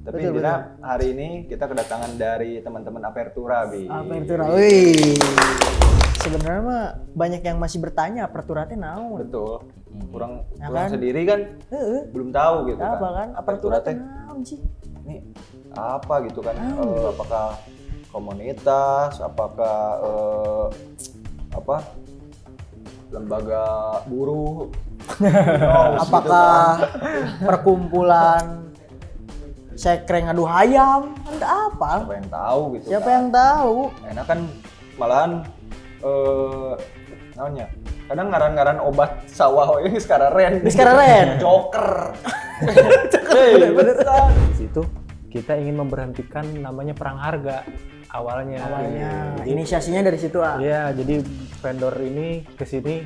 Tapi Betul, intinya hari ini kita kedatangan dari teman-teman Apertura, Bi. Apertura, wih. Sebenarnya mah banyak yang masih bertanya Apertura teh naon. Betul. Kurang kan? sendiri kan belum tahu gitu Apa kan. kan? Apertura teh naon sih? Ini apa gitu kan? Apakah komunitas? Apakah lembaga buruh? Apakah perkumpulan sekreng adu hayam? Anda apa? Siapa yang tahu gitu. Siapa kan? yang tahu? Enak kan malahan namanya kadang ngaran-ngaran obat sawah ini sekarang Ren. Joker. Di situ kita ingin memberhentikan namanya perang harga awalnya. Inisiasinya dari situ ah. Iya, jadi vendor ini ke sini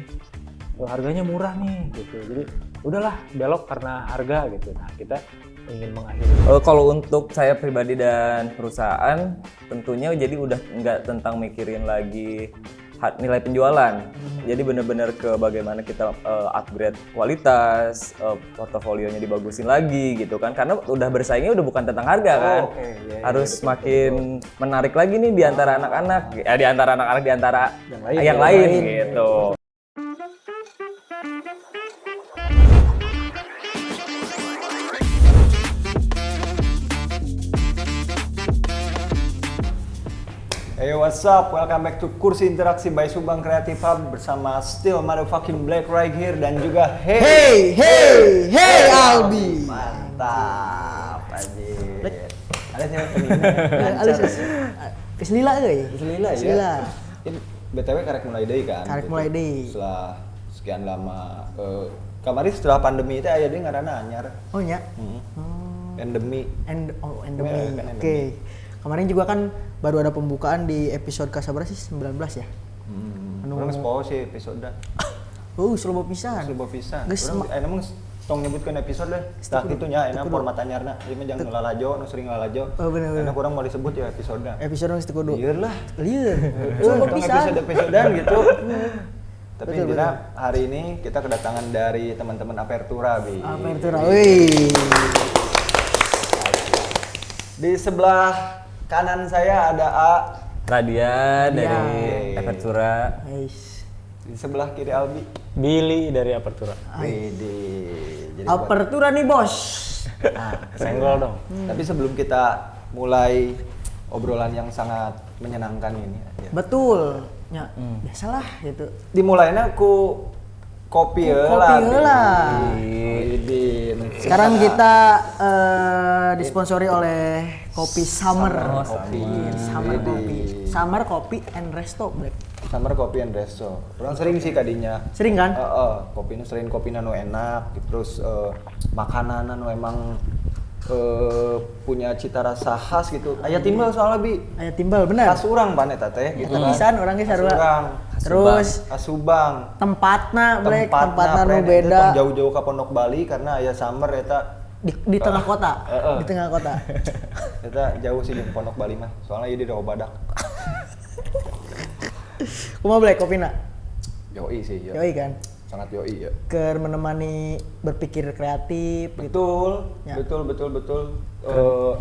harganya murah nih gitu. Jadi udahlah belok karena harga gitu. Nah, kita ingin mengakhiri. Kalau untuk saya pribadi dan perusahaan tentunya jadi udah nggak tentang mikirin lagi nilai penjualan. Jadi benar-benar ke bagaimana kita upgrade kualitas, portofolionya dibagusin lagi gitu kan. Karena udah bersaingnya udah bukan tentang harga kan. Harus makin menarik lagi nih di antara anak-anak. Di antara anak-anak di antara yang lain gitu. Hey, what's up? Welcome back to Kursi Interaksi by Subang Creative Hub bersama Still Motherfucking Black right here dan juga Hey Albi. Mantap, anjir. Ada sih Alus. Keselila euy. Keselila ya. Keselila. Ini BTW karek mulai deui kan. Karek gitu. mulai deui. Setelah sekian lama kemarin setelah pandemi itu aya deui ngaranna anyar. Oh nya. Endemi. Endemi. Ya, kan Oke. Kemarin juga kan baru ada pembukaan di episode kasabar sih 19 ya. Orang sepoho sih episode dah. Slobo pisan. Slobo pisan. Geus Urang emang tong nyebutkeun episode deh. Tah kitunya enak format anyarna. Ieu mah jangan nulalajo, nu sering nulalajo. Oh bener. Enak urang mau disebut ya episode. Episode geus teu kudu. Lieur lah. Lieur. Slobo pisan. Episode-episodean gitu. Tapi intinya hari ini kita kedatangan dari teman-teman Apertura, Bi. Apertura. Wih. Di sebelah kanan saya ada Radian dari Apertura. di sebelah kiri Albi. Billy dari Apertura. Jadi Apertura nih bos. Senggol dong. Tapi sebelum kita mulai obrolan yang sangat menyenangkan ini, ya. Betul. Ya, biasalah gitu. Dimulainya ku kopi heula. Sekarang kita disponsori oleh kopi Summer. Summer Kopi and Resto Black. Summer Kopi and Resto. Orang sering sih kadinya. Sering kan? Kopinya sering kopinya nu enak, terus makanan nu emang punya cita rasa khas gitu. Aya timbal soalnya Bi. Aya timbal bener. Khas urang pan eta teh gitu kan. Pisan urang ge sarua. Terus Asubang. tempatna Black, tempatna nu friend, beda. eta jauh-jauh ke Pondok Bali karena aya summer eta Di tengah kota. Di tengah kota. eta jauh sih di Pondok Bali mah. Soalnya ieu di Rawa Badak. Kumaha Black kopina? Yoi sih, ya. Yoi kan. Sangat yoi ya. Keur menemani berpikir kreatif gitu. Betul, Ya. betul.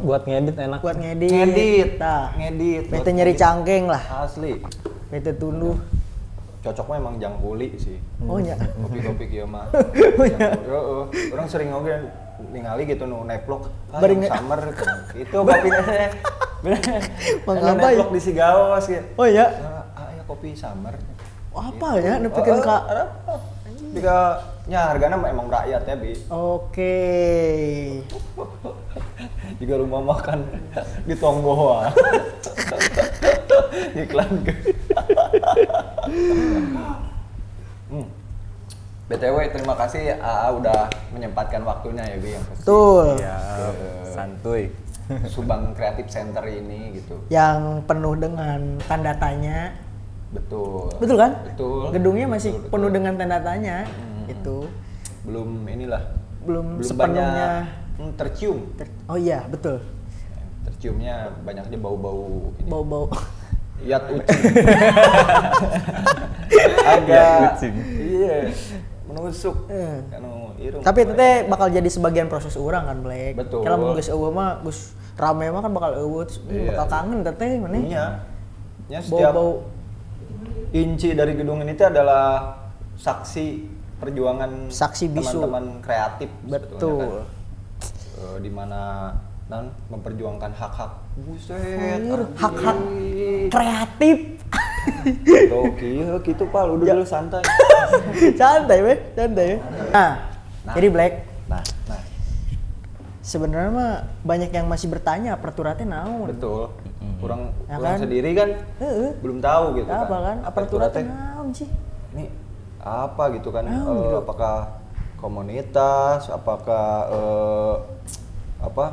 Buat ngedit enak. Buat ngedit. Ngedit. Bete nyeri cangkeng lah. Asli. Bete tunduh. Cocok mah emang jangkuli sih. Oh nya. Kopi-kopi kieu mah. Orang sering oge ningali gitu nu neplok. Bari Summer itu kopinya. Bener. Mangga apa ya? Neplok di Sigaos gitu. Oh iya. Ya kopi Summer. Apa ya nepikeun ka Jika nya hargana mah emang rakyat ya, Bi. Oke. Jika rumah makan di Tonggoa. Iklan ke. BTW terima kasih AA udah menyempatkan waktunya ya Bi yang pasti. Betul. Ya, santuy. Subang Creative Center ini gitu. Yang penuh dengan tanda tanya. Betul. Betul kan? Betul. Gedungnya masih Betul. penuh dengan tanda tanya. Itu Belum inilah. belum Belum sepenuhnya banyak tercium. Oh iya, betul. Terciumnya banyaknya bau-bau ini. Bau-bau. Yat ucing. Agak. Ucing. Iya. menusuk anu irung. Tapi itu teh bakal jadi sebagian proses orang kan Black. Betul. Kalau mun geus eueuh mah geus rame mah kan bakal eueuh terus bakal kangen teteh mana. Iya. Ya, setiap Bau-bau inci dari gedung ini teh adalah saksi perjuangan Saksi bisu. teman-teman kreatif sebetulnya betul. kan. Di mana memperjuangkan hak-hak buset Hak-hak kreatif. tuh gitu pal udah dulu santai. Santai weh, santai. Nah, jadi Black nah sebenarnya mah banyak yang masih bertanya peraturannya naon. betul kurang Ya kurang kan? sendiri kan Heeh. belum tahu gitu Apa kan? Apertura Peraturannya teh naon sih? ini apa gitu kan Naon gitu? apakah komunitas apakah apa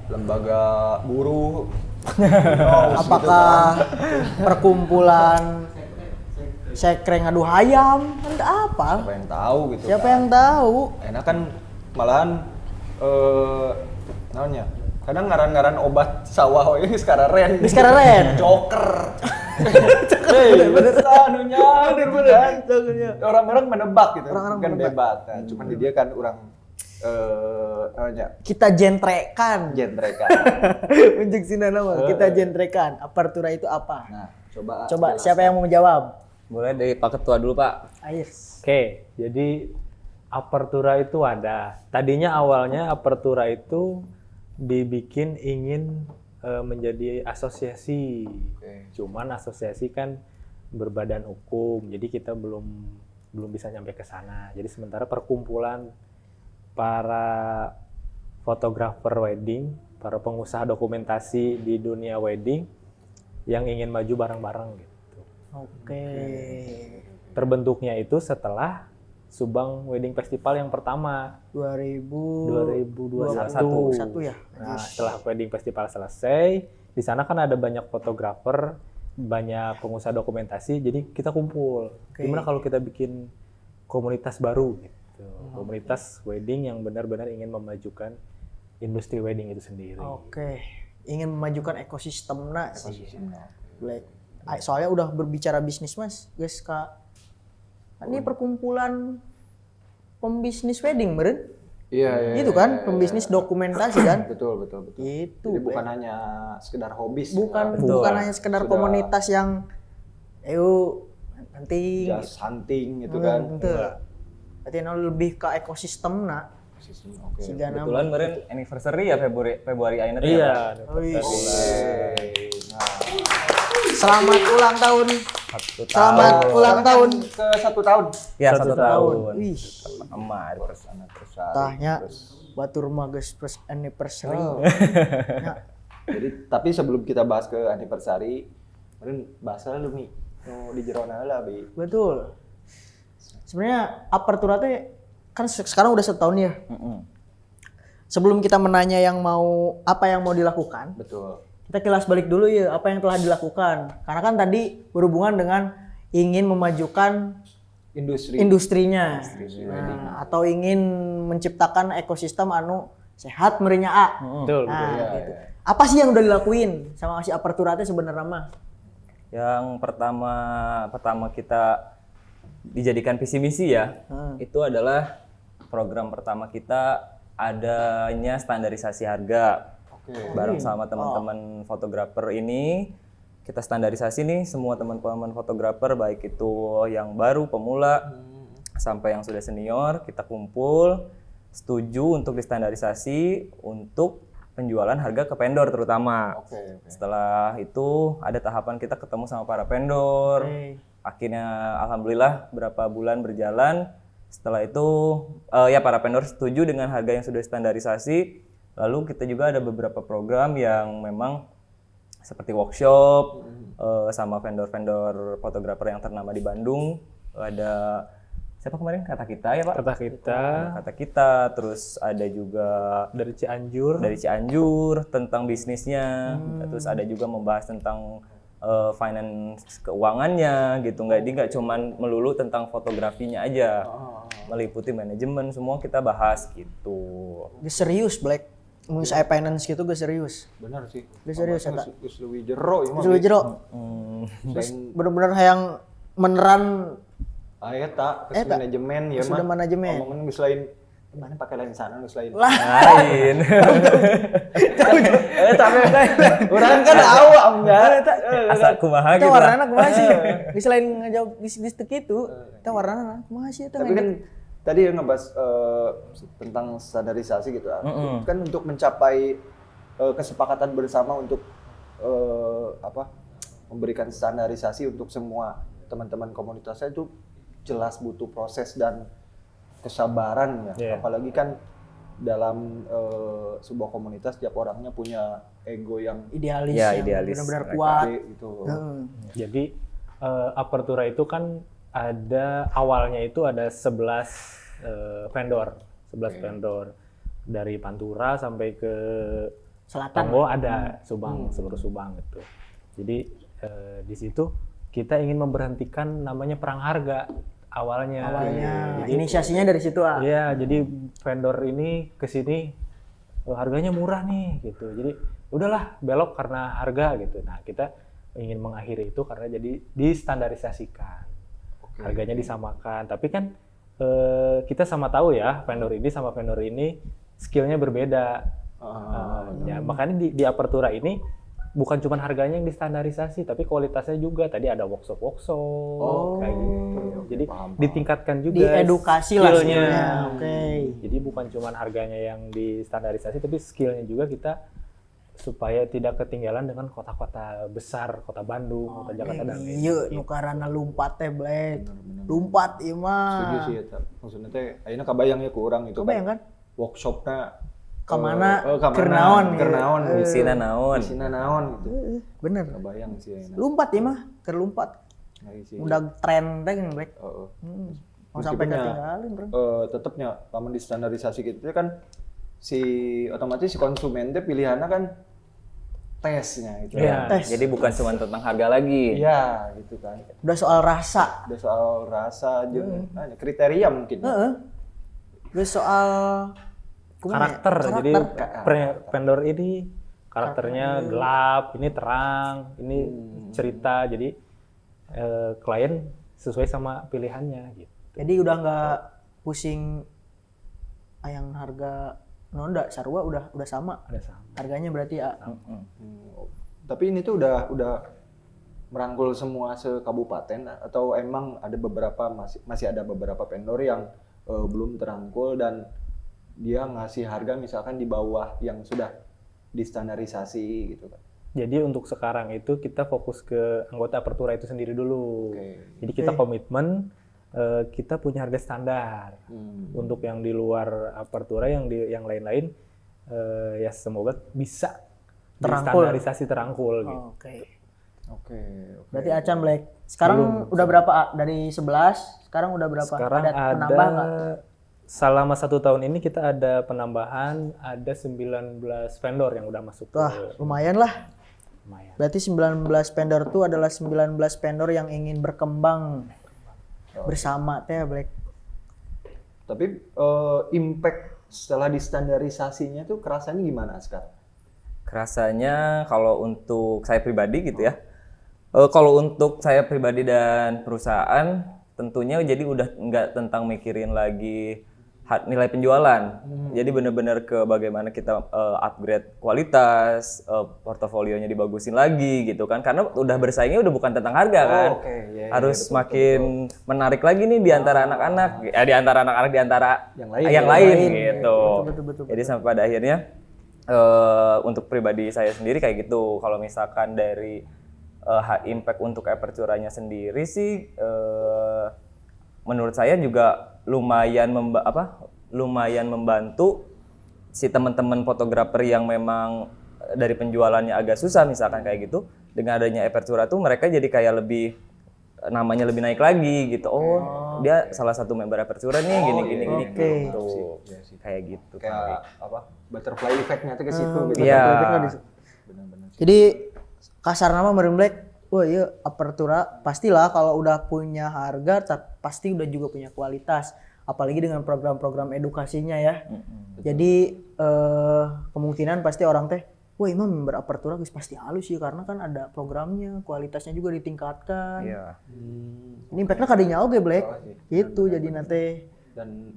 lembaga buruh Apakah perkumpulan sekre ngadu hayam? Entah apa. siapa yang tahu gitu Siapa kan. yang tahu? Enak kan malahan namanya kadang ngaran-ngaran obat sawah ini sekarang ren Geus kareren. joker bener anunya bener orang-orang menebak gitu Orang-orang kan menebak. debat nah, cuman di dia kan orang namanya Kita jentrekan. genre kan Unjuk sina nama. Kita jentrekan. Apertura itu apa? nah coba Coba siapa yang mau menjawab? Boleh dari Pak Ketua dulu Pak. Ayo. Oke, jadi apertura itu ada. Tadinya awalnya apertura itu dibikin ingin menjadi asosiasi. Cuman asosiasi kan berbadan hukum, jadi kita belum bisa nyampe ke sana. Jadi sementara perkumpulan para fotografer wedding, para pengusaha dokumentasi di dunia wedding yang ingin maju bareng-bareng gitu. Oke. Terbentuknya itu setelah Subang Wedding Festival yang pertama 2021 ya. Nah, setelah Wedding Festival selesai, di sana kan ada banyak fotografer, banyak pengusaha dokumentasi, jadi kita kumpul. Oke. Gimana kalau kita bikin komunitas baru gitu. Komunitas wedding yang benar-benar ingin memajukan industri wedding itu sendiri. Oke. Ingin memajukan ekosistemnya sih. Black. Soalnya udah berbicara bisnis Mas, guys Kak. Ini perkumpulan pembisnis wedding, meren? iya Itu kan, pembisnis dokumentasi kan? betul Gitu. jadi bukan Black. hanya sekedar hobis bukan Betul. hanya sekedar Sudah. komunitas yang ayo nanti just hunting gitu kan berarti lebih ke ekosistem nak oke siga nama. Kebetulan kemarin anniversary ya Februari akhirnya ya, Iya. Pak? Wih. nah Selamat ulang tahun. Satu Selamat tahun. ulang tahun. ke 1 tahun Ya, Satu 1 tahun. Wih. Emak. Tahnya batur mah geus first anniversary. Ya. jadi tapi sebelum kita bahas ke anniversary kemarin bahas lah lu nih di jerona lah bi Betul. Sebenarnya apertura teh kan sekarang udah setahun ya. Sebelum kita menanya apa yang mau dilakukan, betul kita kilas balik dulu ya apa yang telah dilakukan. Karena kan tadi berhubungan dengan ingin memajukan industrinya. Nah, atau ingin menciptakan ekosistem anu sehat merinya A. Betul, Nah, betul. gitu. Apa sih yang udah dilakuin sama si apertura teh sebenarnya mah? Yang pertama kita dijadikan visi misi ya, itu adalah program pertama kita adanya standarisasi harga. Bareng sama teman-teman fotografer ini kita standarisasi nih semua teman-teman fotografer baik itu yang baru pemula sampai yang sudah senior kita kumpul setuju untuk distandarisasi untuk penjualan harga ke vendor terutama. Setelah itu ada tahapan kita ketemu sama para vendor. Akhirnya alhamdulillah berapa bulan berjalan. Setelah itu ya para vendor setuju dengan harga yang sudah standarisasi. Lalu kita juga ada beberapa program yang memang seperti workshop sama vendor-vendor fotografer yang ternama di Bandung. Ada siapa kemarin kata kita ya Pak? Kata kita, terus ada juga Dari Cianjur tentang bisnisnya, terus ada juga membahas tentang finance keuangannya gitu, nggak cuman melulu tentang fotografinya aja, meliputi manajemen semua kita bahas gitu. Gue serius Black. Mun saya finance gitu gue serius. benar sih Gue serius eta. geus leuwih jero ieu mah Terus jero. Bener-bener yang meneran Eta ke Eta, manajemen ya sudah mah. manajemen. Ngomongin geus lain mana pakai lain sana geus lain. Lain. Tapi urang kan awam ya. Asa kumaha Itu gitu lah. warnana kumaha sih? Bisa lain ngejawab geus teu kitu. Itu warnana kumaha sih eta Tapi kan tadi ngebahas tentang standarisasi gitu. Kan untuk mencapai kesepakatan bersama untuk memberikan standarisasi untuk semua teman-teman komunitasnya itu jelas butuh proses dan kesabaran ya. Yeah. Apalagi kan dalam sebuah komunitas tiap orangnya punya ego yang idealis, Ya, yang idealis benar-benar mereka. kuat. gede gitu. Jadi Apertura itu kan ada awalnya itu ada 11 vendor, 11 vendor dari Pantura sampai ke Selatan. Tonggo ada Subang, seluruh Subang gitu. Jadi di situ kita ingin memberhentikan namanya perang harga awalnya. Awalnya Jadi, inisiasinya dari situ ah. iya, jadi vendor ini ke sini harganya murah nih gitu. Jadi udahlah belok karena harga gitu. Nah, kita ingin mengakhiri itu karena jadi distandarisasikan. Harganya disamakan. Tapi kan kita sama tahu ya, vendor ini sama vendor ini skillnya berbeda. Ya, makanya di Apertura ini bukan cuma harganya yang distandarisasi, tapi kualitasnya juga. Tadi ada workshop kayak gitu. Jadi ditingkatkan juga Diedukasi lah skillnya. skillnya. Oke. Jadi bukan cuma harganya yang distandarisasi, tapi skillnya juga kita supaya tidak ketinggalan dengan kota-kota besar, kota Bandung, kota Jakarta dan lain-lain. Iya, nu karana lumpat teh Black. Lumpat ieu mah. Setuju sih eta. Maksudnya teh ayeuna kabayang ya ku urang itu. Kebayang kan? Workshopnya Kemana? kamana, Kernaon, kernaon, Misina naon. Misina naon gitu. Bener. Kebayang sih ayeuna. Lumpat ieu mah, keur lumpat. Nah, sih. Udah tren teh Black. Heeh. Mau sampai Meskipun ya, ketinggalin, Bro. tetapnya paman di standarisasi gitu kan si otomatis si konsumen teh pilihannya kan tesnya gitu. Iya. Tes. Jadi bukan cuma tentang harga lagi. Iya, gitu kan. Udah soal rasa. Udah soal rasa aja, kriteria mungkin. Heeh. Udah soal kumaha ya? Karakter. Jadi vendor ini karakternya gelap, ini terang, ini cerita. Jadi klien sesuai sama pilihannya gitu. Jadi udah nggak pusing yang harga nonda sarua udah sama. Ada sama. Harganya berarti ya. Tapi ini tuh udah merangkul semua sekabupaten atau emang ada beberapa masih ada beberapa vendor yang belum terangkul dan dia ngasih harga misalkan di bawah yang sudah distandarisasi gitu kan. Jadi untuk sekarang itu kita fokus ke anggota Apertura itu sendiri dulu. Jadi kita komitmen kita punya harga standar. Untuk yang di luar Apertura, yang lain-lain ya semoga bisa distandarisasi terangkul gitu. Oke. Berarti Acan Black. Sekarang udah berapa A? Dari 11, sekarang udah berapa? Sekarang ada penambah nggak? selama 1 tahun ini kita ada penambahan, ada 19 vendor yang udah masuk. Wah, lumayan lah. Lumayan. Berarti 19 vendor itu adalah 19 vendor yang ingin berkembang bersama teh Black. Tapi impact setelah distandarisasinya tuh kerasanya gimana sekarang? Kerasanya kalau untuk saya pribadi gitu ya. Kalau untuk saya pribadi dan perusahaan tentunya jadi udah nggak tentang mikirin lagi nilai penjualan. Jadi benar-benar ke bagaimana kita upgrade kualitas, portofolionya dibagusin lagi gitu kan. Karena udah bersaingnya udah bukan tentang harga kan. Harus makin menarik lagi nih di antara anak-anak, di antara anak-anak di antara yang lain gitu. Betul. Jadi sampai pada akhirnya untuk pribadi saya sendiri kayak gitu. Kalau misalkan dari impact untuk Aperturanya sendiri sih menurut saya juga lumayan membantu si teman-teman fotografer yang memang dari penjualannya agak susah misalkan kayak gitu. Dengan adanya Apertura tuh mereka jadi kayak lebih namanya lebih naik lagi gitu. Dia salah satu member Apertura nih gini gitu. Kayak gitu. Kayak apa? Butterfly effect-nya tuh ke situ gitu. Iya. Jadi kasar nama meureun Black. Wah, iya Apertura pastilah kalau udah punya harga pasti udah juga punya kualitas. Apalagi dengan program-program edukasinya ya. Jadi kemungkinan pasti orang teh wah Imam member Apertura geus pasti halus ya karena kan ada programnya, kualitasnya juga ditingkatkan. Iya. Ini impactnya kadinya oge Black. Gitu jadi nanti Dan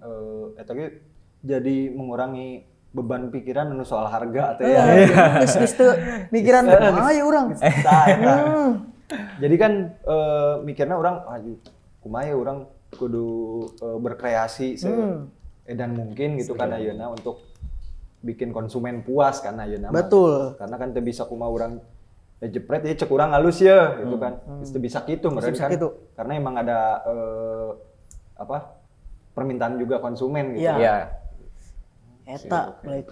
eta ge jadi mengurangi beban pikiran anu soal harga teh ya. geus teu mikiran kumaha ya urang. Jadi kan mikirnya orang kumaha ya orang kudu berkreasi edan mungkin gitu kan ayeuna untuk bikin konsumen puas kan ayeuna. Betul. Karena kan teu bisa kumaha urang jepret ya cek urang halus ya gitu kan. Teu bisa kitu meureun kan. Karena emang ada permintaan juga konsumen gitu. Iya. Eta Black.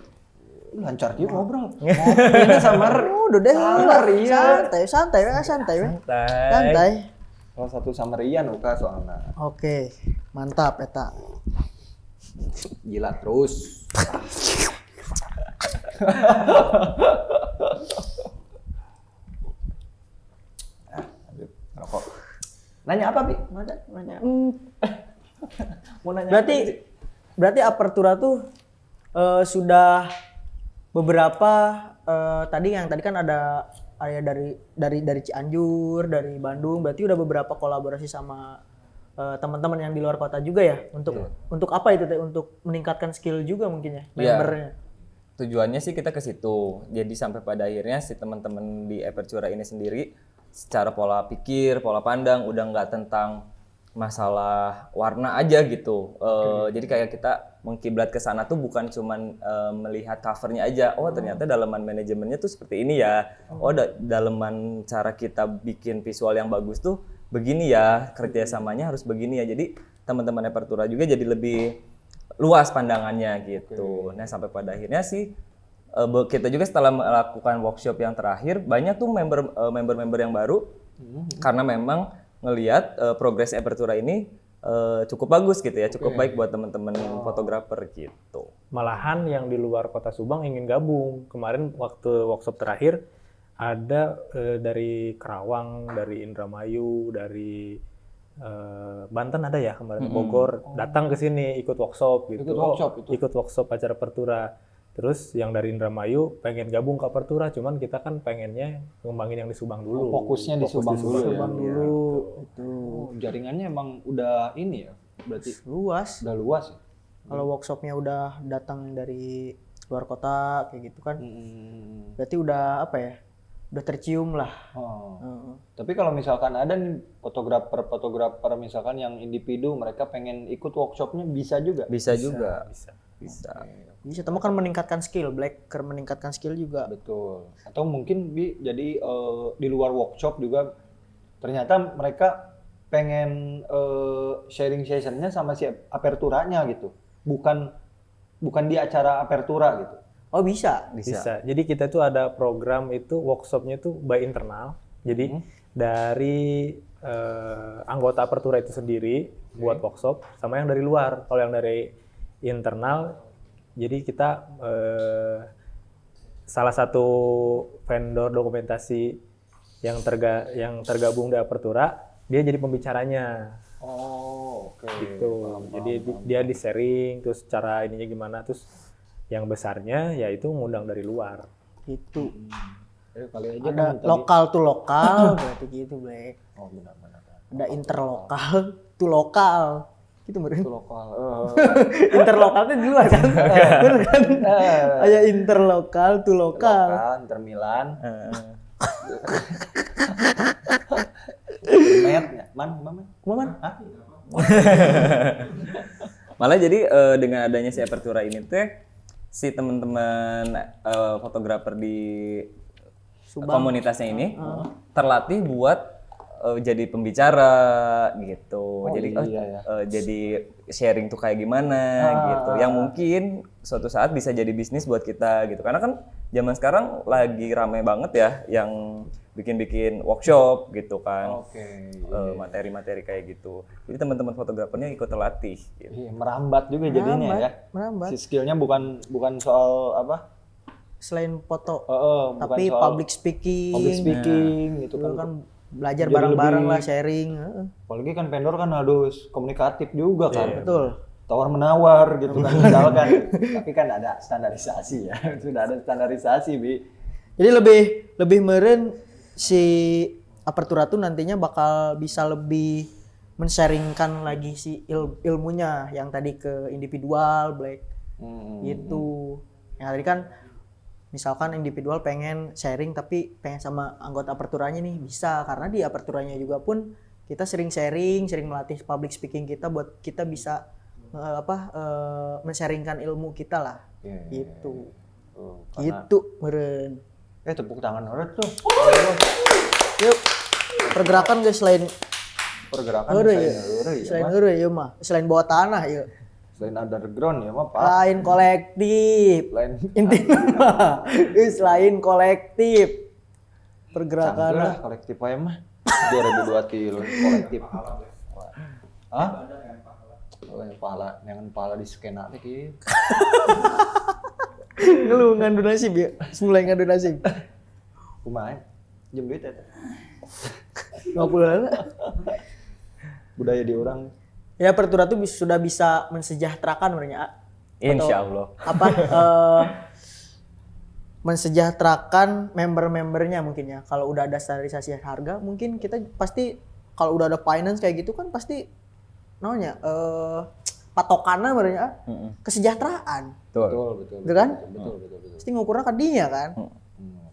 Lancar kieu ngobrol. Ngobrolnya samar. Udah deh. Samar iya. Santai. Salah satu samarian uka soalnya. Oke, mantap eta. Jilat terus. Rokok. Nanya apa, Bi? Nanya. Mau nanya. Berarti Apertura tuh sudah beberapa tadi kan ada dari Cianjur, dari Bandung, berarti udah beberapa kolaborasi sama teman-teman yang di luar kota juga ya untuk apa itu teh, untuk meningkatkan skill juga mungkin ya membernya. Tujuannya sih kita ke situ. Jadi sampai pada akhirnya si teman-teman di Apertura ini sendiri secara pola pikir, pola pandang udah nggak tentang masalah warna aja gitu. Jadi kayak kita mengkiblat ke sana tuh bukan cuman melihat covernya aja. Oh ternyata daleman manajemennya tuh seperti ini ya. Oh daleman cara kita bikin visual yang bagus tuh begini ya. Kerjasamanya harus begini ya. Jadi teman-teman Apertura juga jadi lebih luas pandangannya gitu. Nah sampai pada akhirnya sih kita juga setelah melakukan workshop yang terakhir banyak tuh member-member yang baru karena memang ngelihat progres Apertura ini cukup bagus gitu ya, cukup baik buat teman-teman fotografer gitu. Malahan yang di luar kota Subang ingin gabung. Kemarin waktu workshop terakhir ada dari Kerawang, dari Indramayu, dari Banten ada ya kemarin, Bogor datang ke sini ikut workshop gitu. Ikut workshop acara Apertura. Terus yang dari Indramayu pengen gabung ke Apertura, cuman kita kan pengennya ngembangin yang di Subang dulu. Fokusnya di Subang dulu ya. Itu. Jaringannya emang udah ini ya, berarti Luas. udah luas ya. Kalau workshopnya udah datang dari luar kota kayak gitu kan, berarti udah apa ya? Udah tercium lah. Tapi kalau misalkan ada nih fotografer misalkan yang individu mereka pengen ikut workshopnya bisa juga. Bisa juga. Bisa, teman kan meningkatkan skill, meningkatkan skill juga. Betul. Atau mungkin jadi di luar workshop juga ternyata mereka pengen sharing sessionnya sama si Aperturanya gitu. Bukan di acara Apertura gitu. Oh bisa. Jadi kita tuh ada program itu workshopnya tuh by internal. Jadi dari anggota Apertura itu sendiri buat workshop sama yang dari luar. Kalau yang dari internal, jadi kita salah satu vendor dokumentasi yang tergabung di Apertura, dia jadi pembicaranya. Oh, oke. Gitu. Jadi dia di sharing, terus cara ininya gimana, terus yang besarnya yaitu ngundang dari luar. Gitu. Kali aja Ada lokal tuh lokal, berarti gitu, Black. Oh, benar-benar. Ada interlokal tuh lokal. Gitu meren. Itu lokal. Interlokal tuh di luar kan? Bener kan? Ada interlokal tuh lokal. Inter Milan. Man? Malah jadi dengan adanya si Apertura ini teh si teman-teman fotografer di komunitasnya ini terlatih buat jadi pembicara gitu. Jadi sharing tuh kayak gimana gitu. Yang mungkin suatu saat bisa jadi bisnis buat kita gitu. Karena kan zaman sekarang lagi rame banget ya yang bikin workshop gitu kan. Materi-materi kayak gitu. Jadi teman-teman fotografernya ikut terlatih gitu. Iya, merambat juga jadinya ya. Merambat. Si skillnya bukan soal apa? Selain foto, bukan tapi soal public speaking gitu kan belajar Jadi bareng-bareng lebih- lah, sharing. Apalagi kan vendor kan harus komunikatif juga kan. Betul. Tawar menawar gitu kan misalkan. Tapi kan ada standarisasi ya. Sudah ada standarisasi, Bi. Jadi lebih meren si Apertura tuh nantinya bakal bisa lebih men-sharingkan lagi si ilmunya yang tadi ke individual Black gitu. Yang tadi kan misalkan individual pengen sharing tapi pengen sama anggota Aperturanya nih bisa, karena di Aperturanya juga pun kita sering sharing, sering melatih public speaking kita buat kita bisa men-sharingkan ilmu kita lah. Gitu. Gitu meren. Tepuk tangan orang tuh. Yuk. Pergerakan guys selain Pergerakan selain ya mah, selain bawah tanah ya. Selain underground ya mah Pak. Lain kolektif. Intinya selain kolektif. Pergerakan Canggih lah kolektif aja mah. 2023 kolektif. Hah? Yang pahala di skena teh kieu. Ngeluh ngadu nasib ya. Mulai ngadu nasib. Kumaha? Jem duit eta. 50 lah. Budaya di orang. Ya Apertura tuh sudah bisa mensejahterakan sebenarnya. Insya Allah. Mensejahterakan member-membernya mungkin ya. Kalau udah ada standarisasi harga, mungkin kita pasti kalau udah ada finance kayak gitu kan pasti namanya patokannya sebenarnya kesejahteraan. Betul. Gitu kan? Betul. Pasti ngukurnya kan dia kan.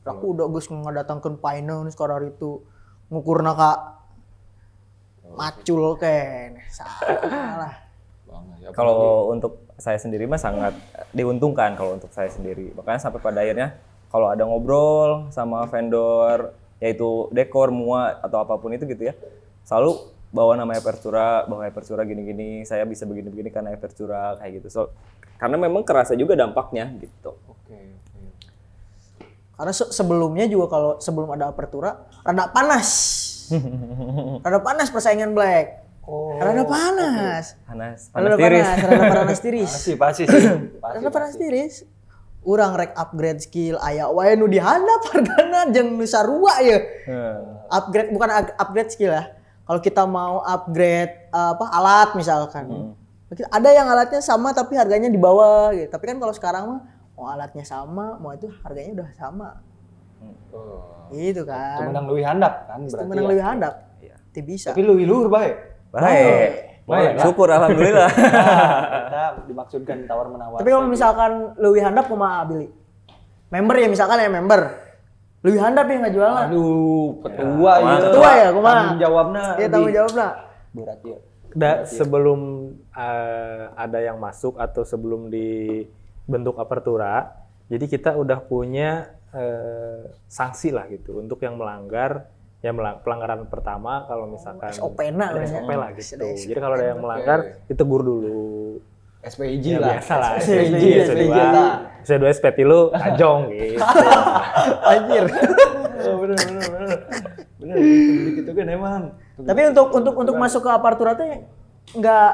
Aku udah geus ngadatangkeun finance sekarang itu ngukurna ka macul kan. Salah. Kalau untuk saya sendiri mah sangat diuntungkan kalau untuk saya sendiri. Makanya sampai pada akhirnya kalau ada ngobrol sama vendor yaitu dekor, mua atau apapun itu gitu ya. Selalu bawa nama Apertura, gini-gini, saya bisa begini-begini karena Apertura kayak gitu. So, karena memang kerasa juga dampaknya gitu. Oke. Karena sebelumnya juga kalau sebelum ada Apertura rada panas. Rada panas persaingan Black. Rada panas. Panas tiris. Rada panas tiris. Pasti sih. Rada panas tiris. Urang rek upgrade skill aya wae nu dihandap hargana jeung nu sarua ya. Upgrade bukan upgrade skill ya. Kalau kita mau upgrade alat misalkan. Ada yang alatnya sama tapi harganya di bawah gitu. Tapi kan kalau sekarang mah mau alatnya sama, mau itu harganya udah sama. Gitu kan. Itu menang leuwih handap kan berarti. Menang leuwih handap. Iya. Teu bisa. Tapi leuwih luhur bae. Baik. Syukur alhamdulillah. Kita dimaksudkan tawar menawar. Tapi kalau misalkan leuwih handap kumaha Billy? Member ya misalkan ya member. Leuwih handap ya enggak jualan. Aduh, ketua ya. Ketua ya kumaha? Tanggung jawabna. Iya tanggung jawabna. Berat ya. Sebelum ada yang masuk atau sebelum dibentuk Apertura, jadi kita udah punya sanksi lah gitu untuk yang melanggar. Pelanggaran pertama kalau misalkan SOP-na SOP lah gitu. Jadi kalau ada yang melanggar ditegur dulu. SPIJ Ya, lah. biasa lah. SPIJ, SPIJ. SD2 SP3 kajong gitu. Anjir. Bener. Gitu kan emang. Tapi untuk masuk ke Apertura tuh nggak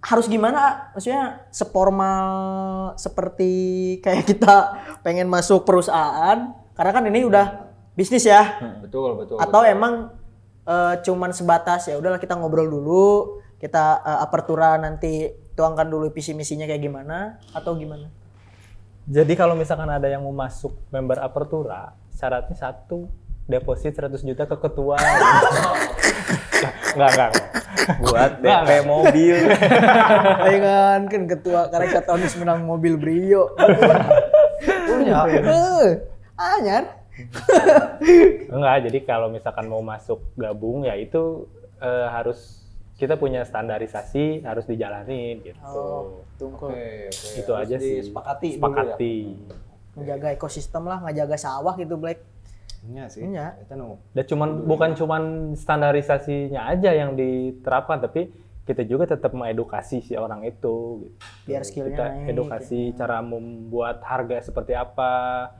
harus gimana? Maksudnya seformal seperti kayak kita pengen masuk perusahaan, karena kan ini udah bisnis ya. Betul. Atau emang cuman sebatas ya udahlah kita ngobrol dulu, kita Apertura nanti tuangkan dulu visi misinya kayak gimana atau gimana? Jadi kalau misalkan ada yang mau masuk member Apertura, syaratnya satu, deposit 100 juta ke ketua. Enggak. Buat DP mobil. Ayo kan ketua karena kata Onis menang mobil Brio. Punya. Anyar. Enggak, jadi kalau misalkan mau masuk gabung ya itu harus kita punya standarisasi, harus dijalanin gitu. Tunggu. Oke. Itu aja sih. Sepakati. Menjaga ekosistem lah, ngejaga sawah gitu Black. Iya sih. Iya. Eta nu. Dan bukan cuman standarisasinya aja yang diterapkan, tapi kita juga tetap mengedukasi si orang itu gitu. Biar skillnya Kita naik, edukasi cara membuat harga seperti apa,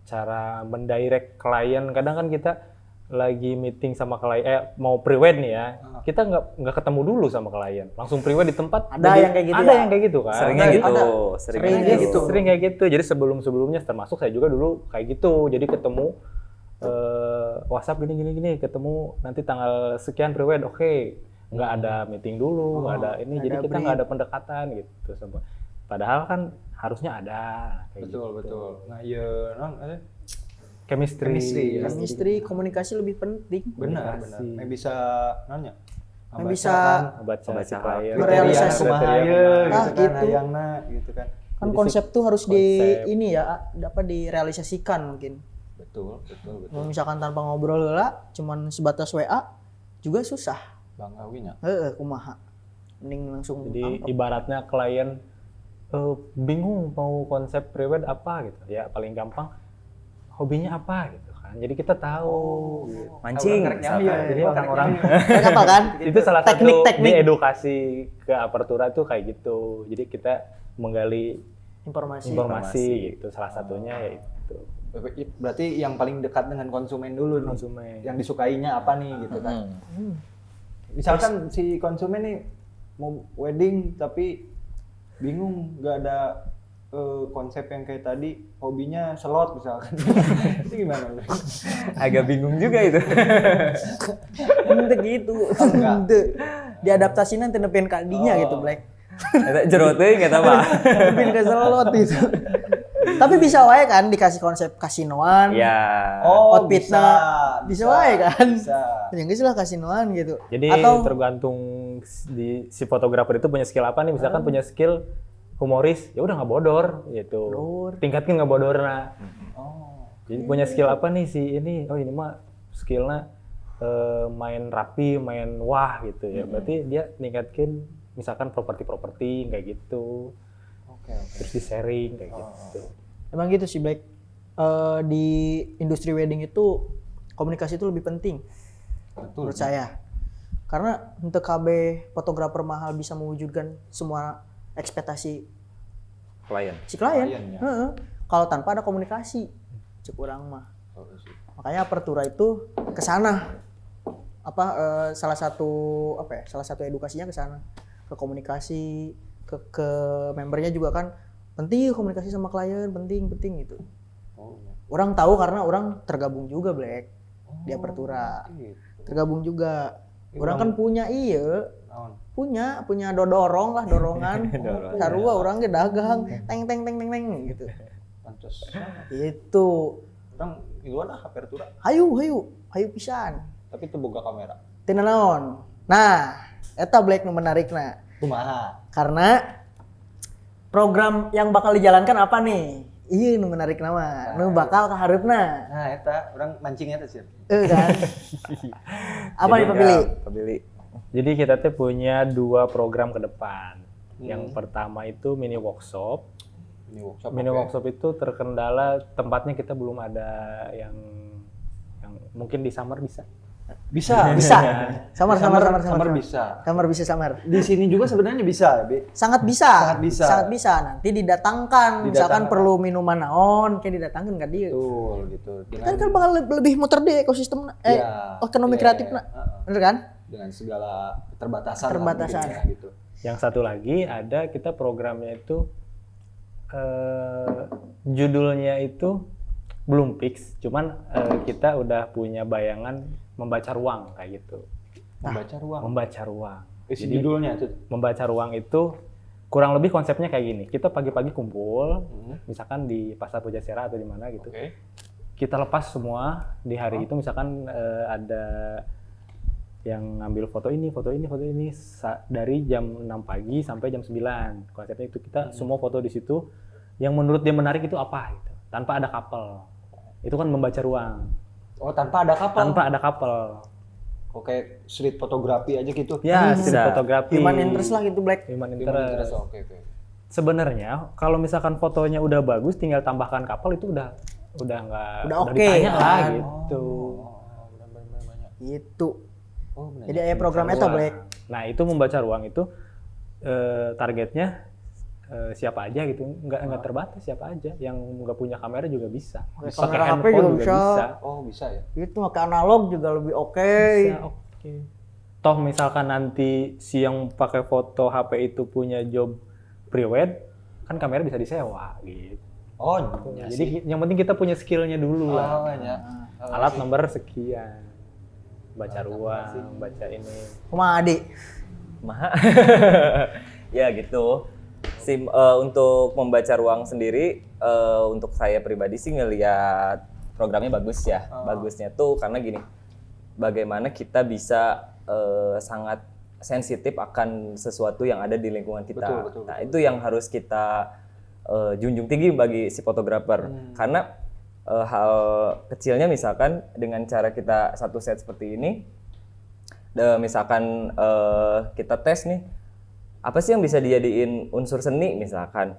cara mendirect klien. Kadang kan kita lagi meeting sama klien, mau pre-wed nih ya, kita nggak ketemu dulu sama klien, langsung pre-wed di tempat. Ada yang kayak gitu ada ya? yang kayak gitu kan. Seringnya gitu. Sering kayak gitu. Jadi sebelumnya termasuk saya juga dulu kayak gitu. Jadi ketemu WhatsApp gini, ketemu nanti tanggal sekian pre-wed, oke. Nggak ada meeting dulu, nggak ada ini. Jadi kita nggak ada pendekatan gitu. Padahal kan harusnya ada kayak Betul, gitu. betul. Nah, iya non Chemistry. ya. Chemistry, komunikasi lebih penting. Benar, Komunikasi. benar. Bisa nanya. Yang bisa Baca Baca si klien. merealisasi. kumaha Kriteria ya kumaha. gitu kan gitu. hayangna gitu kan. Kan Jadi konsep tuh harus konsep. ini ya, dapat direalisasikan mungkin. Betul, betul, betul. Kalau misalkan tanpa ngobrol heula, cuman sebatas WA juga susah. Bang Awinya. Kumaha. Mending langsung Jadi amplop. ibaratnya klien bingung mau konsep prewed apa gitu. Ya paling gampang hobinya apa gitu kan. Jadi kita tahu gitu. Mancing. misalkan. Jadi orang-orang Mereka apa kan? itu salah satu Teknik-teknik. di edukasi ke apertura tuh kayak gitu. Jadi kita menggali informasi gitu. Salah satunya yaitu Berarti yang paling dekat dengan konsumen dulu nih. konsumen. Yang disukainya apa nih gitu kan. Misalkan si konsumen nih mau wedding tapi bingung nggak ada konsep yang kayak tadi, hobinya slot misalkan. Itu gimana? Agak bingung juga itu. Ente gitu. enggak. Ente. Diadaptasi nanti nepen kadinya gitu, Black. Eta jero teuing eta mah. Nepen ke selot gitu. Tapi bisa wae kan dikasih konsep kasinoan. Ya. Outfitnya bisa wae kan. Bisa. Yang geus lah kasinoan gitu. Jadi atau tergantung si fotografer itu punya skill apa nih. Misalkan punya skill humoris, ya udah nggak bodor gitu. Bodor. Tingkatin nggak bodorna. Oh. Jadi punya skill apa nih si ini? Oh ini mah skillnya main rapi, main wah gitu ya. Berarti dia tingkatkan misalkan properti kayak gitu. Oke, oke. Terus di sharing kayak gitu. emang gitu sih Black. Di industri wedding itu komunikasi itu lebih penting Betul. menurut saya. Karena untuk KB fotografer mahal bisa mewujudkan semua ekspektasi Klien. si klien. Kliennya. Heeh. Kalau tanpa ada komunikasi, cek urang mah. Oh, sih. Makanya apertura itu ke sana. Salah satu edukasinya ke sana. Ke komunikasi, ke membernya juga kan penting komunikasi sama klien, penting gitu. Oh, iya. Orang tahu karena orang tergabung juga Black di apertura. Gitu. Tergabung juga. Iya, Orang kan punya Naon? punya dorongan sarua orang ge dagang teng gitu. Pantes. Itu Orang iluan apertura hayu pisan. tapi itu boga kamera. Tina naon. Nah, eta Black nu menarikna. Kumaha? Karena program yang bakal dijalankan apa nih? Iya nu menarik nama, nu bakal kaharupna. Nah, eta orang mancing eta sih. Kan. Apa nih Pabili? Pabili. Jadi kita tuh punya 2 program ke depan. Yang pertama itu mini workshop. Mini workshop itu terkendala tempatnya kita belum ada yang mungkin di Samar bisa. Bisa. Samar Bisa. Samar bisa samar. Di sini juga sebenarnya bisa, Bi. Sangat bisa. Sangat bisa. Nanti didatangkan. Misalkan perlu minuman naon, kayak didatangkan ke dia. Betul gitu. Kan bakal lebih muter deh ekosistem ekonomi kreatifna. Bener kan? Dengan segala keterbatasan. Keterbatasan. lah mungkin ya, gitu. Yang satu lagi ada kita programnya itu judulnya itu belum fix, cuman kita udah punya bayangan membaca ruang kayak gitu. Membaca ruang. Membaca ruang. Isi judulnya tuh. Membaca ruang itu kurang lebih konsepnya kayak gini. Kita pagi-pagi kumpul, misalkan di Pasar Pujasera atau di mana gitu. Oke. Kita lepas semua di hari itu, misalkan ada yang ngambil foto ini dari jam 6 pagi sampai jam 9. Konsepnya itu kita semua foto di situ yang menurut dia menarik itu apa gitu. Tanpa ada couple. Itu kan membaca ruang. Oh, tanpa ada kapal. Tanpa ada couple. Oke, street fotografi aja gitu. Ya, street fotografi. Human interest lah gitu Black. Human Human interest. interest. Oke. Sebenarnya kalau misalkan fotonya udah bagus, tinggal tambahkan couple itu udah nggak Udah oke, ditanya lah kan? gitu. Benar-benar banyak. Gitu. Oh, benar. Jadi aya program eta Black. Nah itu membaca ruang itu targetnya siapa aja gitu, nggak terbatas siapa aja, yang nggak punya kamera juga bisa. Pakai Pakai kamera HP handphone juga bisa. Oh, bisa ya. Itu pakai analog juga lebih oke. Bisa, oke. Toh misalkan nanti si yang pakai foto HP itu punya job pre-wed, kan kamera bisa disewa gitu. Oh, Ya, jadi yang penting kita punya skillnya dulu lah. banyak. Alat nomor sekian, baca ruang, baca ini. Kumaha Adi? Maha. Ya gitu. Untuk membaca ruang sendiri, untuk saya pribadi sih ngelihat programnya bagus ya. Bagusnya tuh karena gini, bagaimana kita bisa sangat sensitif akan sesuatu yang ada di lingkungan kita. Betul. Itu yang harus kita junjung tinggi bagi si fotografer. Karena hal kecilnya misalkan dengan cara kita satu set seperti ini, misalkan kita tes nih, apa sih yang bisa dijadiin unsur seni misalkan.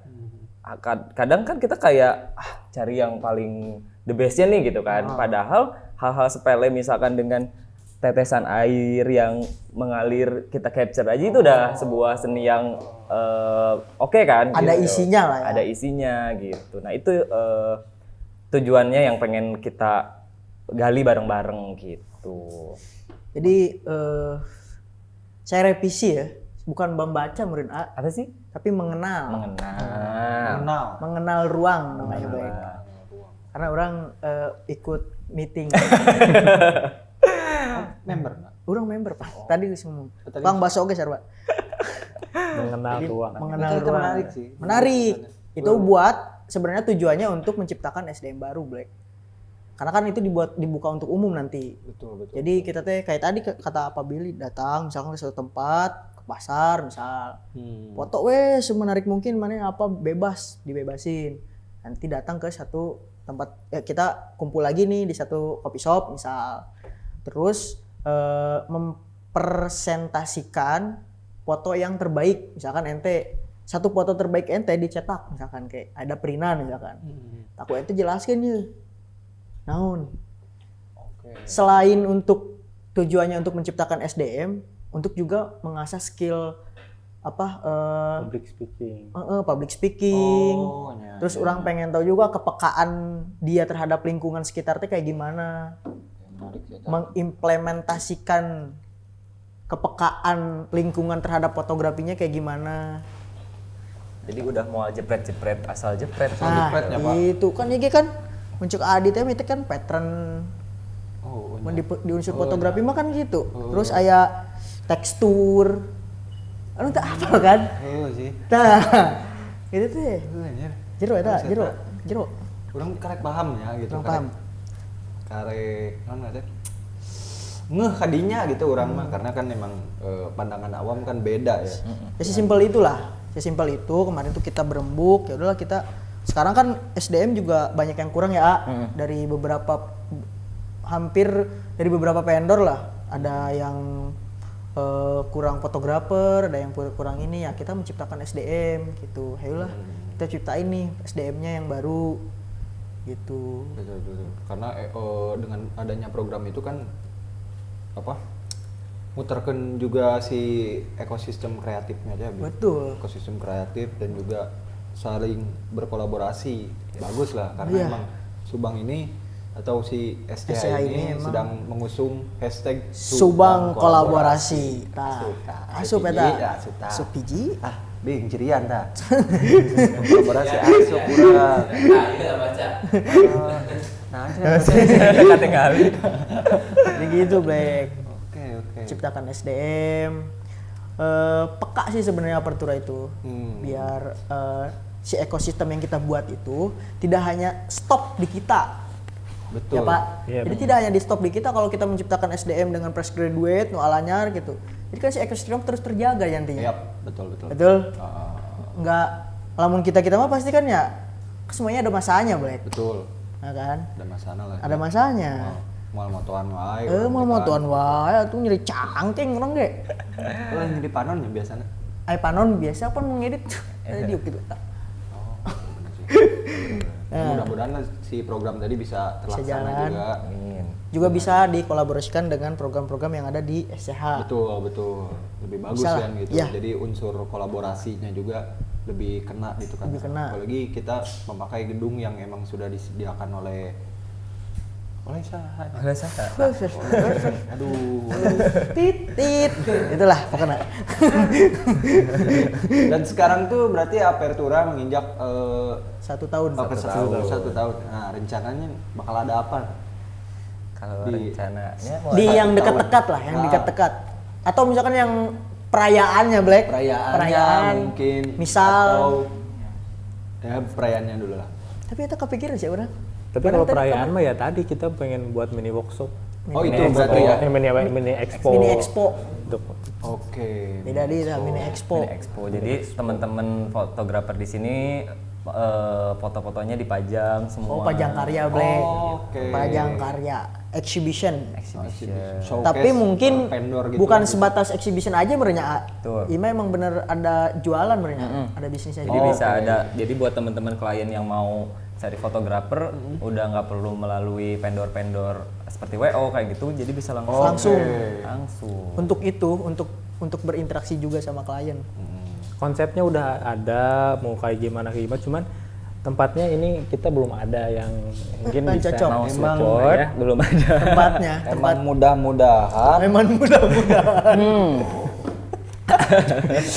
Kadang kan kita kayak cari yang paling the bestnya nih gitu kan. Padahal hal-hal sepele misalkan dengan tetesan air yang mengalir kita capture aja itu udah sebuah seni yang oke kan. Ada gitu. isinya lah ya. Ada isinya gitu. Nah itu tujuannya yang pengen kita gali bareng-bareng gitu. Jadi saya revisi ya, bukan membaca murid A, Apa sih? tapi mengenal. Mengenal ruang namanya Black. Karena orang ikut meeting. Member nggak? Orang member Pak. Tadi ngomong. Bang Baso oke Pak. Mengenal ruang. Mengenal Itu ruang. menarik sih. Menarik. Itu buat sebenarnya tujuannya untuk menciptakan SDM baru Black. Karena kan itu dibuka untuk umum nanti. Betul. Jadi kita teh kayak tadi kata Pak Billy datang misalkan ke suatu tempat, ke pasar misal. Foto weh semenarik mungkin mana apa dibebasin. Nanti datang ke satu tempat kita kumpul lagi nih di satu coffee shop misal. Terus mempresentasikan foto yang terbaik, misalkan ente satu foto terbaik ente dicetak misalkan kayak ada perinan misalkan. Aku ente jelaskan ya. Naon. Selain untuk tujuannya untuk menciptakan SDM, untuk juga mengasah skill public speaking. Terus orang pengen tahu juga kepekaan dia terhadap lingkungan sekitar teh kayak gimana. Mengimplementasikan kepekaan lingkungan terhadap fotografinya kayak gimana. Jadi udah mau jepret-jepret asal jepret. jepretnya, Pak. Itu kan ya kan muncul adit itu kan pattern di unsur fotografi mah kan gitu. Terus aya tekstur. Anu tak apa kan? Sih. Nah, gitu teh. Jero. Orang karek paham ya gitu. Paham. Karek teh ngeh kadinya gitu orang mah karena kan memang pandangan awam kan beda ya. Ya sesimpel itulah. Sesimpel itu kemarin tuh kita berembuk ya udahlah kita sekarang kan SDM juga banyak yang kurang ya dari beberapa hampir dari beberapa vendor lah. Ada yang kurang fotografer, ada yang kurang ini ya kita menciptakan SDM gitu. Ayolah kita ciptain nih SDM-nya yang baru gitu. Betul. Karena dengan adanya program itu kan muterkan juga si ekosistem kreatifnya aja. Betul. Ekosistem kreatif dan juga saling berkolaborasi. Bagus lah karena emang Subang ini atau si SCH ini sedang mengusung hashtag Subang kolaborasi. Asup hiji. Bing cirian tah. Kolaborasi asup urang. Iya baca. Nah, Katingali. Begitu Black. Oke. Ciptakan SDM. Peka sih sebenarnya Apertura itu. Biar si ekosistem yang kita buat itu tidak hanya stop di kita. Betul. Ya Pak. Iya, Jadi tidak hanya di stop di kita kalau kita menciptakan SDM dengan fresh graduate, nu alanyar gitu. Jadi kan si ekosistem terus terjaga ya nantinya. Yap, betul. Betul. Enggak, lamun kita mah pasti kan ya semuanya ada masanya, Black. Betul. Nah kan? Ada masalah lah. Ada masanya. Mal motoan wae. Mal motoan wae atuh nyeri cangking urang ge. Lah nyeri panon ya biasanya. Ai panon biasa pun mengedit diuk gitu. Mudah-mudahan si program tadi bisa terlaksana jalan. juga. Juga bisa dikolaborasikan dengan program-program yang ada di SCH. Betul. Lebih bagus Bisa kan lah. gitu. Ya. Jadi unsur kolaborasinya juga lebih kena gitu kan. Lebih kena. Apalagi kita memakai gedung yang emang sudah disediakan oleh siapa? Aduh. Titit. Itulah pokoknya. Dan sekarang tuh berarti Apertura menginjak 1 tahun. satu tahun. Nah, rencananya bakal ada apa? Kalau rencananya Di yang Satu dekat-dekat tahun. lah, yang dekat-dekat. Atau misalkan yang perayaannya Black. Perayaannya mungkin misal atau ya perayaannya dulu lah. tapi itu kepikiran sih orang. Tapi kalau perayaan mah ya tadi kita pengen buat mini workshop. Oh itu berarti ya. Mini expo. Mini expo. Untuk Oke. Beda di mini expo. Mini expo. Jadi teman-teman fotografer di sini foto-fotonya dipajang semua. Oh, pajang karya Black. Oke. Pajang karya, exhibition. Showcase Tapi mungkin vendor gitu. bukan sebatas exhibition aja merenya. Betul. Ima emang bener ada jualan merenya, ada bisnisnya Jadi juga. bisa ada. Jadi buat teman-teman klien yang mau cari fotografer udah nggak perlu melalui vendor-vendor seperti WO kayak gitu. Jadi bisa langsung. Langsung. Untuk itu, untuk berinteraksi juga sama klien. konsepnya udah ada, mau kayak gimana, cuman tempatnya ini kita belum ada yang mungkin bisa cocok. mau Emang support ya. Belum ada. Tempatnya, Emang mudah-mudahan memang mudah-mudahan.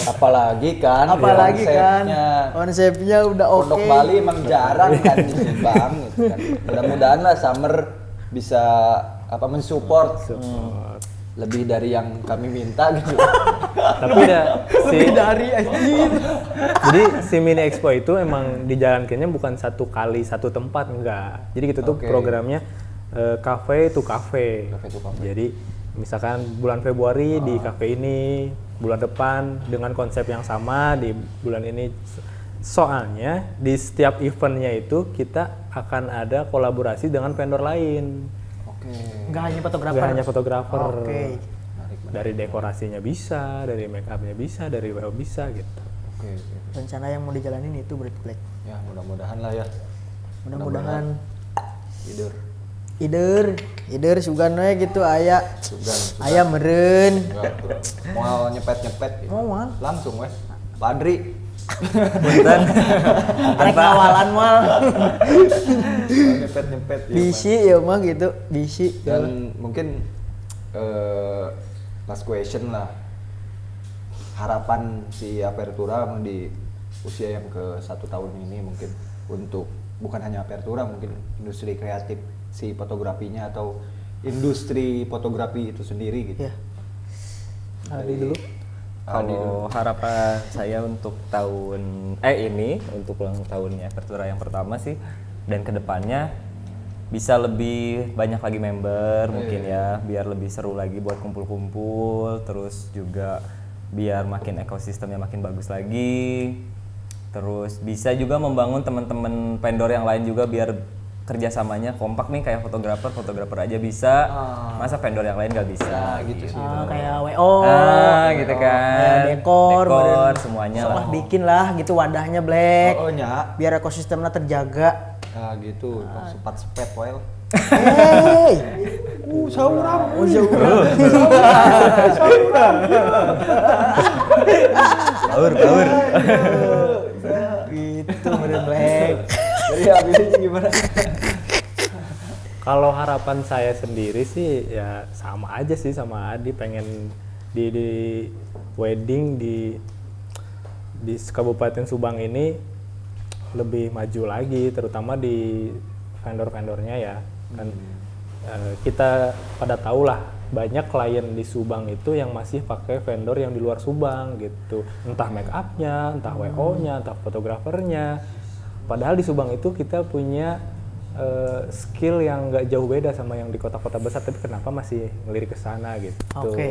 apalagi kan konsepnya udah oke. Pondok Bali emang jarang kan di Subang gitu kan. Mudah-mudahan lah Summer bisa mensupport lebih dari yang kami minta gitu. Tapi udah Dari anjir. jadi si mini expo itu emang dijalankannya bukan satu kali satu tempat, enggak. Jadi gitu tuh Oke. programnya cafe to cafe. Cafe to cafe. Jadi misalkan bulan Februari di cafe ini, bulan depan dengan konsep yang sama di bulan ini. Soalnya di setiap eventnya itu kita akan ada kolaborasi dengan vendor lain. Nggak hanya fotografer. Nggak hanya fotografer. Oke. Dari dekorasinya bisa, dari make upnya bisa, dari WO bisa gitu. Oke. Rencana yang mau dijalanin itu berarti Black. Ya mudah-mudahan lah ya. Mudah-mudahan Tidur. Ider sugan we gitu aya. Sugan. Aya meureun. Mau nyepet-nyepet gitu. Oh, man. Langsung weh. Padri. Punten. Rek ngawalan mal. Nyepet-nyepet ya. Bisi ya mah gitu, bisi. Dan mungkin last question lah, harapan si Apertura di usia yang ke 1 tahun ini mungkin untuk bukan hanya Apertura, mungkin industri kreatif si fotografinya atau industri fotografi itu sendiri gitu. Ya. Adi dulu. Kalau harapan saya untuk tahun ini untuk ulang tahunnya Apertura yang pertama sih, dan kedepannya bisa lebih banyak lagi member mungkin ya, biar lebih seru lagi buat kumpul-kumpul, terus juga biar makin ekosistemnya makin bagus lagi, terus bisa juga membangun teman-teman vendor yang lain juga biar kerjasamanya kompak nih, kayak fotografer aja bisa, masa vendor yang lain nggak bisa gitu sih. Kayak WO. Gitu kan. Kayak dekor semuanya sok lah. lah bikin lah gitu wadahnya Black. Oh nya. Biar ekosistemnya terjaga. Nah gitu, sempat sepet well. Hey. Sauram. Baur. Gitu meureun Black. Jadi habis ini gimana? Kalau harapan saya sendiri sih ya sama aja sih sama Adi, pengen di wedding di Kabupaten Subang ini lebih maju lagi, terutama di vendor-vendornya ya kan. Kita pada tahu lah banyak klien di Subang itu yang masih pakai vendor yang di luar Subang gitu, entah make upnya, entah WO-nya, entah fotografernya. Padahal di Subang itu kita punya skill yang nggak jauh beda sama yang di kota-kota besar, tapi kenapa masih ngelirik ke sana gitu. Oke.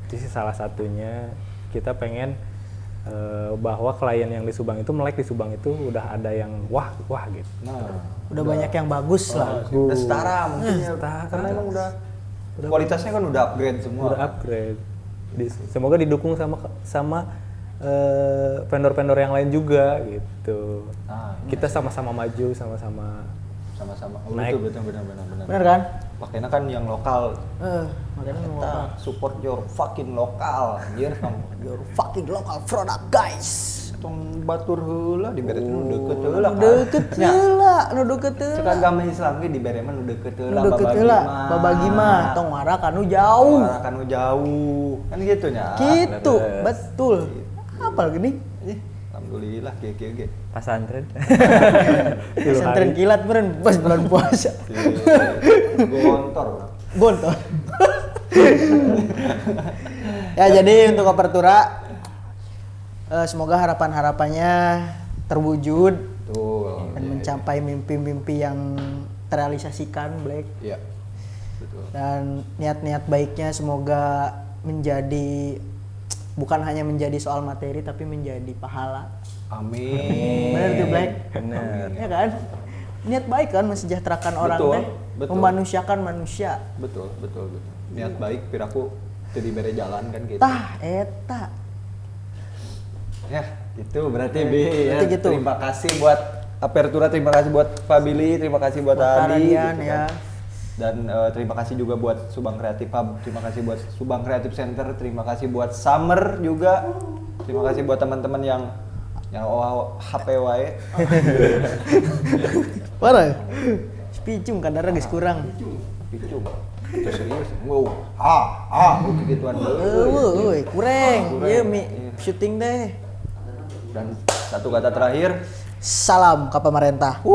Itu sih salah satunya, kita pengen bahwa klien yang di Subang itu, melek di Subang itu udah ada yang wah gitu. Nah, Udah banyak yang bagus lah. udah setara mungkin ya. setara. Karena emang udah kualitasnya kan udah upgrade semua. Udah upgrade. Semoga didukung sama vendor-vendor yang lain juga gitu. Nah, Kita sama-sama maju, sama-sama sama-sama. Naik. Betul. Bener kan? Pakainya kan yang lokal. Makanya mau Kita support your fucking lokal, anjir kamu. your fucking local product guys. Tong batur heula dibere nu deket heula kan. Deket heula, nu deket heula. Cek agama Islam ge dibere mah nu deket heula Nu deket heula, babagi mah tong ngara kanu jauh. Kan jauh. Kan gitu nya. Gitu, betul. Apal gini? Alhamdulillah kieu ge. Pesantren. Pesantren kilat beren pas bulan puasa. Gontor. Bontor. Ya jadi untuk Apertura semoga harapan-harapannya terwujud Betul. dan mencapai mimpi-mimpi yang terrealisasikan, Black. Iya. Betul. Dan niat-niat baiknya semoga menjadi bukan hanya menjadi soal materi tapi menjadi pahala. Amin. Benar tuh, Black? Bener. Ya kan? Niat baik kan mensejahterakan orang Betul, teh, betul. memanusiakan manusia. Betul. Niat baik piraku teu dibere jalan kan gitu. Tah eta. Ya, itu berarti Bi ya. Berarti gitu. Terima kasih buat Apertura, terima kasih buat Fabili, terima kasih buat Ali Radian, gitu ya. kan. Dan terima kasih juga buat Subang Kreatif Hub, terima kasih buat Subang Kreatif Center, terima kasih buat Summer juga. Terima kasih buat teman-teman yang HP wae. Parah. Spicum kadarnya geus kurang. Picung. Itu serius. Wow. Begituan Euy, kurang. Kurang. Ieu Iya. syuting deh. Dan satu kata terakhir, Salam ke pemerintah.